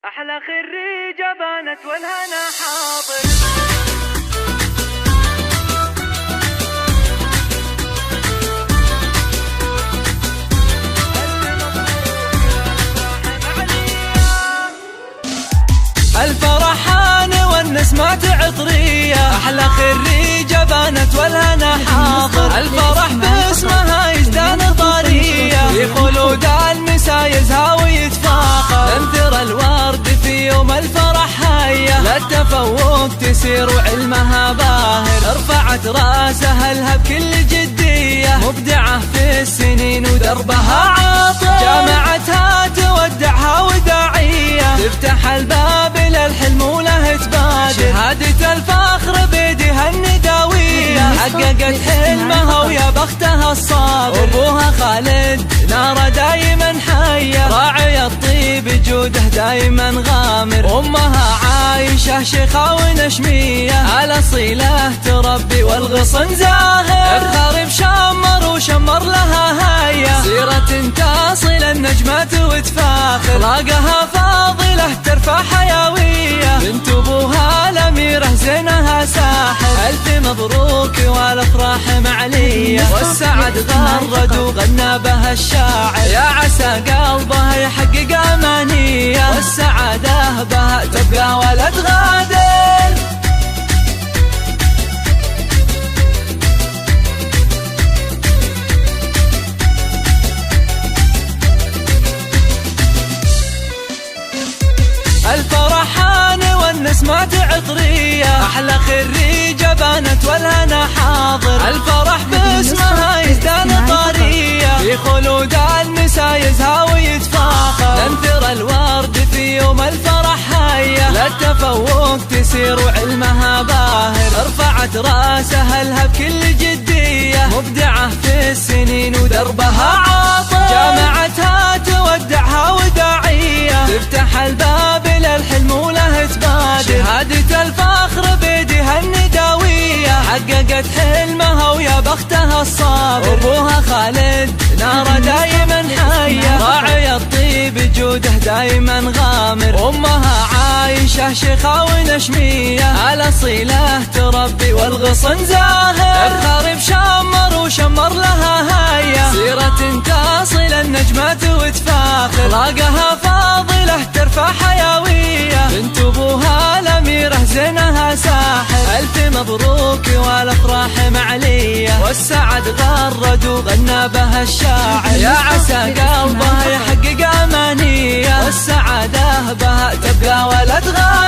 أحلى خريجة بانت والهنا حاضر. الفرح هاني والنسمات عطرية، أحلى خريجة بانت والهنا حاضر. الفرح باسمها يزدان طارية، في خلود المسا يزهى ويتفاخر. تنثر الورد في يوم الفرح هيا، للتفوق تسير وعلمها باهر. رفعت راسها لها بكل جدية، مبدعة في السنين ودربها عاطر. جامعتها تودعها وداعية، تفتح الباب للحلم وله تبادر. شهادة الفخر بيدها النداوية، حققت حلمها ويا بختها الصابر. أبوها خالد ناره دايما حية، راعي الطيب جوده دايما غامر. أمها عايشة شيخة ونشمية، الأصيلة تربي والغصن زاهر. الخريب شمر وشمر لها هيا، سيرة تصل النجمات وتفاخر. أخلاقها فاضلة ترفع حيوية، بنت أبوها الأميرة زينها ساحر. ألف مبروك والأفراح معلية، والسعد غرد وغنى بها الشاعر. يا عسى قلبها يحقق أمانية، والسعادة بها تبقى ولد غادر. الفرح هاني والنسمات عطرية، أحلى خريجة بانت والهنا حاضر. الفرح باسمها يزدان طارية، في خلود المسا يزهى ويتفاخر. تنثر الورد في يوم الفرح هيا، للتفوق تسير وعلمها باهر. رفعت راسها لها بكل جدية، مبدعة في السنين ودربها عاطر. جامعتها تودعها وداعية، تفتح الباب للحلم وله تبادر. شهادة الفخر بيدها النداوية، حققت حلمها ويا بختها الصابر. أبوها خالد ناره دايما حية، راعي الطيب جوده دايما غامر. أمها عايشة شيخة ونشمية، الأصيلة تربي والغصن زاهر. الخريب شمر وشمر لها هيا، سيرة تصل النجمات وتفاخر. أخلاقها فاضلة ترفع حيوية، بنت أبوها الأميرة زينها ساحر. ألف مبروك والأفراح معلية، والسعد غرد وغنى بها الشاعر. يا عسى قلبها يحقق أمانية، والسعادة بها تبقى ولد غادر.